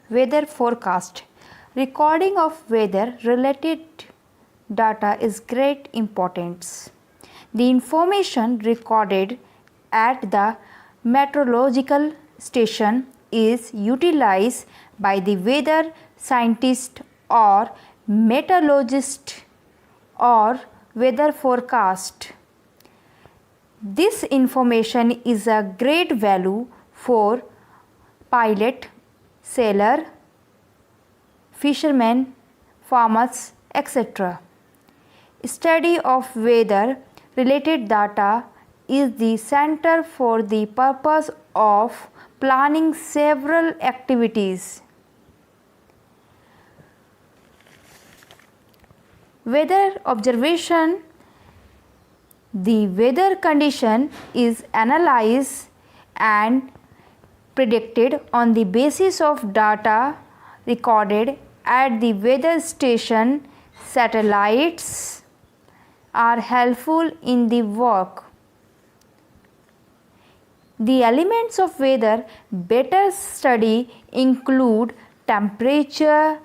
Weather forecast. Recording of weather related data is great importance. The information recorded at the meteorological station is utilized by the weather scientist or meteorologist or weather forecast. This information is a great value for pilot, sailor, fishermen, farmers, etc. Study of weather related data is the center for the purpose of planning several activities. Weather observation. The weather condition is analyzed and predicted on the basis of data recorded at the weather station. Satellites are helpful in the work. The elements of weather better study include temperature,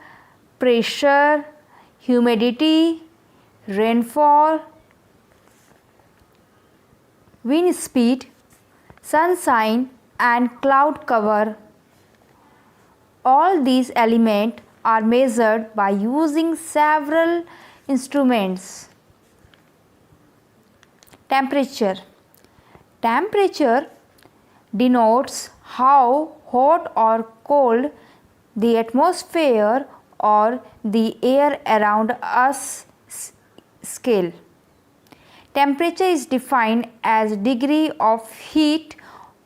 pressure, humidity, rainfall, wind speed, sunshine and cloud cover. All these elements are measured by using several instruments. Temperature. Temperature denotes how hot or cold the atmosphere or the air around us scale. Temperature is defined as degree of heat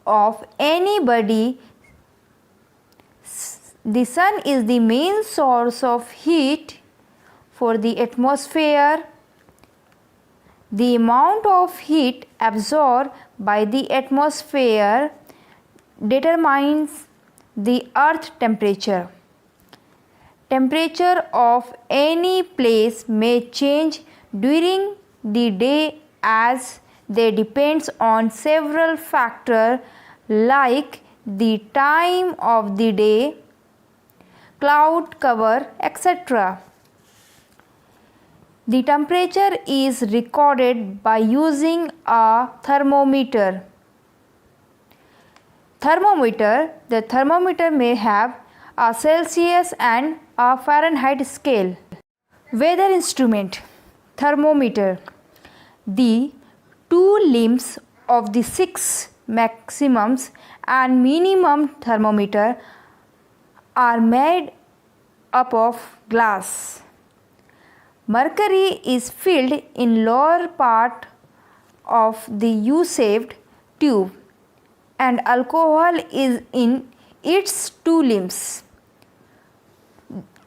of any body. The sun is the main source of heat for the atmosphere. The amount of heat absorbed by the atmosphere determines the earth temperature. Temperature of any place may change during the day as they depends on several factors like the time of the day, cloud cover, etc. The temperature is recorded by using a thermometer. The thermometer may have a Celsius and a Fahrenheit scale. Weather instrument. Thermometer. The two limbs of the 6 maximums and minimum thermometer are made up of glass. Mercury is filled in lower part of the U-shaped tube and alcohol is in its two limbs.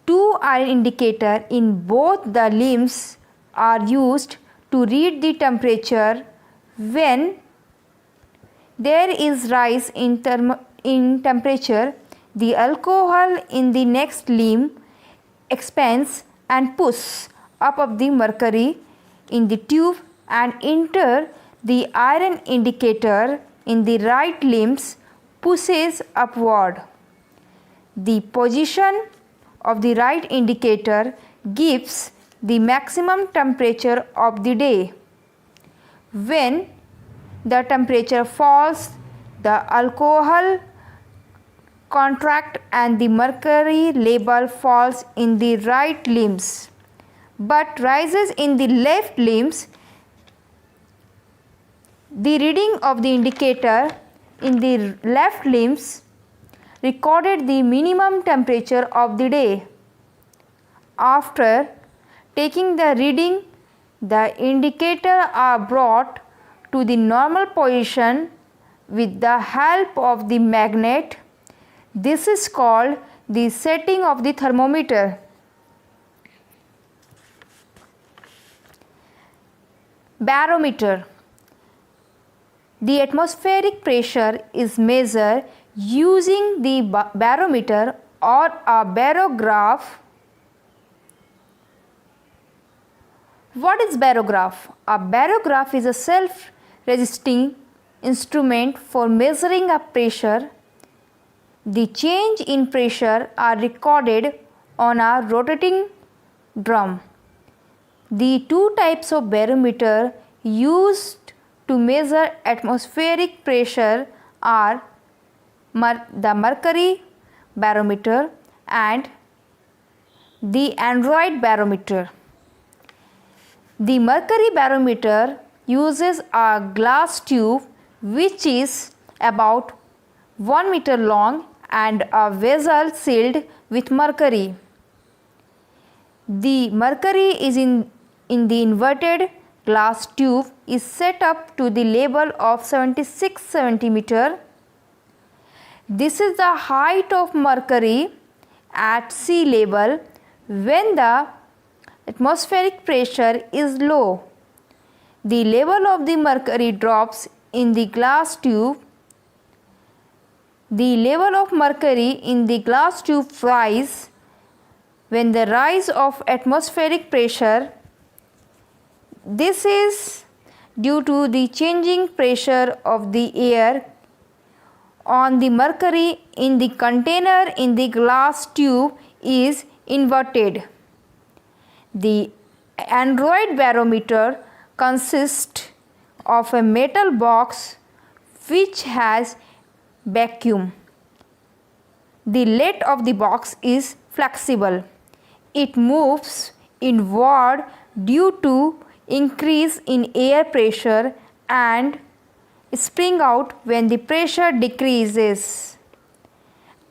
Two iron indicators in both the limbs are used to read the temperature. When there is rise in temperature, the alcohol in the next limb expands and pushes up of the mercury in the tube and enter the iron indicator in the right limbs pushes upward. The position of the right indicator gives the maximum temperature of the day. When the temperature falls, the alcohol contracts and the mercury level falls in the right limbs but rises in the left limbs. The reading of the indicator in the left limbs recorded the minimum temperature of the day. After taking the reading, the indicators are brought to the normal position with the help of the magnet. This is called the setting of the thermometer. Barometer. The atmospheric pressure is measured using the barometer or a barograph. What is barograph? A barograph is a self-resisting instrument for measuring a pressure. The change in pressure are recorded on a rotating drum. The two types of barometer used to measure atmospheric pressure are the mercury barometer and the aneroid barometer. The mercury barometer uses a glass tube which is about 1 meter long and a vessel sealed with mercury. The mercury is in the inverted glass tube is set up to the level of 76 centimeter. This is the height of mercury at sea level when the atmospheric pressure is low. The level of the mercury drops in the glass tube. The level of mercury in the glass tube rises when the rise of atmospheric pressure. This is due to the changing pressure of the air on the mercury in the container in the glass tube is inverted. The aneroid barometer consists of a metal box which has vacuum. The lid of the box is flexible. It moves inward due to increase in air pressure and spring out when the pressure decreases.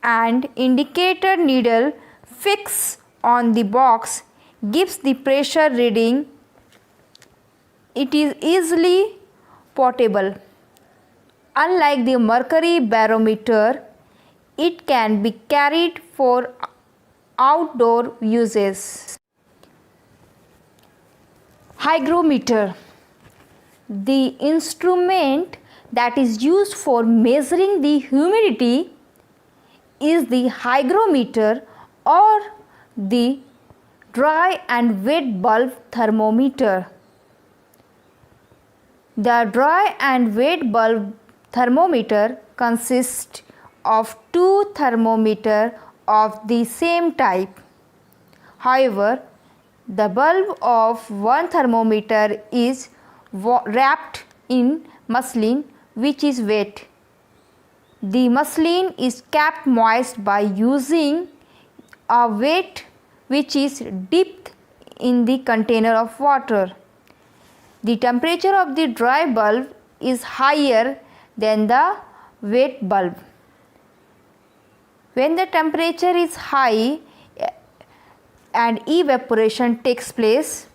An indicator needle fixed on the box gives the pressure reading. It is easily portable. Unlike the mercury barometer, it can be carried for outdoor uses. Hygrometer. The instrument that is used for measuring the humidity is the hygrometer or the dry and wet bulb thermometer. The dry and wet bulb thermometer consists of two thermometers of the same type. However, the bulb of one thermometer is wrapped in muslin which is wet. The muslin is kept moist by using a weight which is dipped in the container of water. The temperature of the dry bulb is higher than the wet bulb. When the temperature is high and evaporation takes place,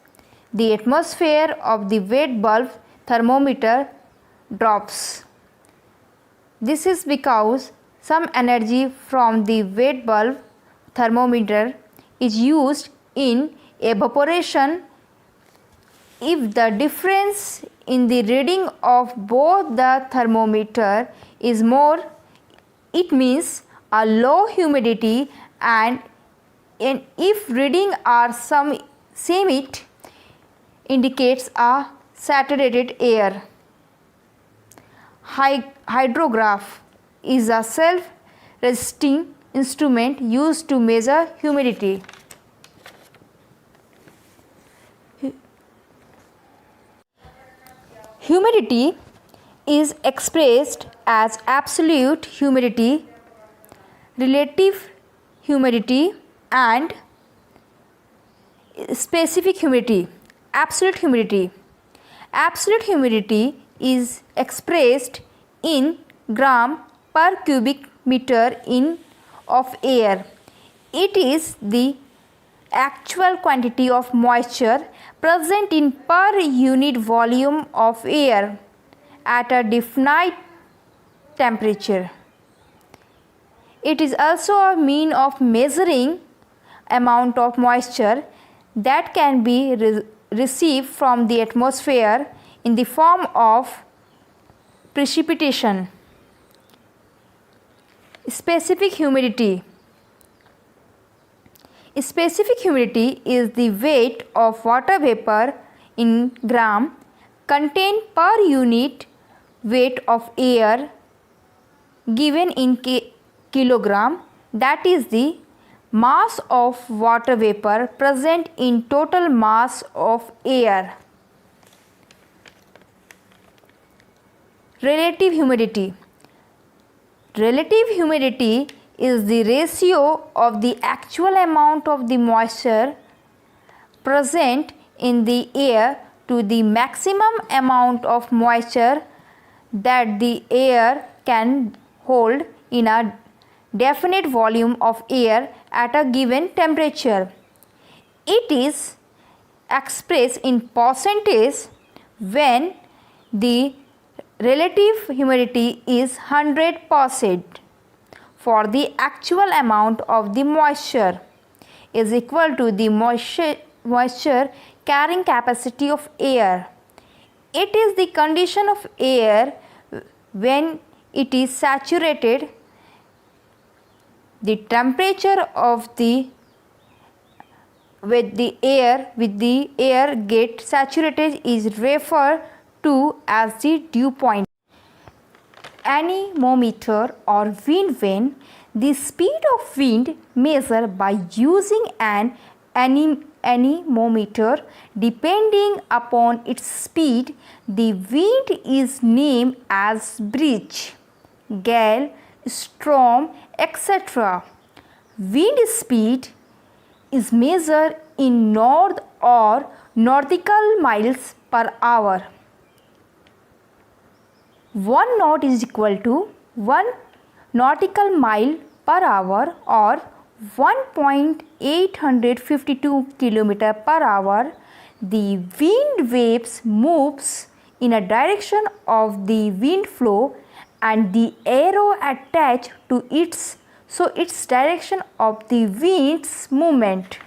the atmosphere of the wet bulb thermometer drops. This is because some energy from the wet bulb thermometer is used in evaporation. If the difference in the reading of both the thermometer is more, it means a low humidity, and if reading are same, it indicates a saturated air. Hydrograph is a self-resisting instrument used to measure humidity. Humidity is expressed as absolute humidity, relative humidity and specific humidity. Absolute humidity. Absolute humidity is expressed in gram per cubic meter of air. It is the actual quantity of moisture present in per unit volume of air at a definite temperature. It is also a mean of measuring amount of moisture that can be received from the atmosphere in the form of precipitation. Specific humidity. Specific humidity is the weight of water vapor in gram contained per unit weight of air given in kilogram, that is the mass of water vapor present in total mass of air. Relative humidity. Relative humidity is the ratio of the actual amount of the moisture present in the air to the maximum amount of moisture that the air can hold in a definite volume of air at a given temperature. It is expressed in percentage when the relative humidity is 100% for the actual amount of the moisture is equal to the moisture carrying capacity of air. It is the condition of air when it is saturated. The temperature of the with the air get saturated is referred to as the dew point. Anemometer or wind vane. The speed of wind measured by using an anemometer. Depending upon its speed, the wind is named as breeze, gale, storm, etc. Wind speed is measured in north or nautical miles per hour. 1 knot is equal to 1 nautical mile per hour or 1.852 km per hour. The wind waves moves in a direction of the wind flow and the arrow attached to its direction of the wind's movement.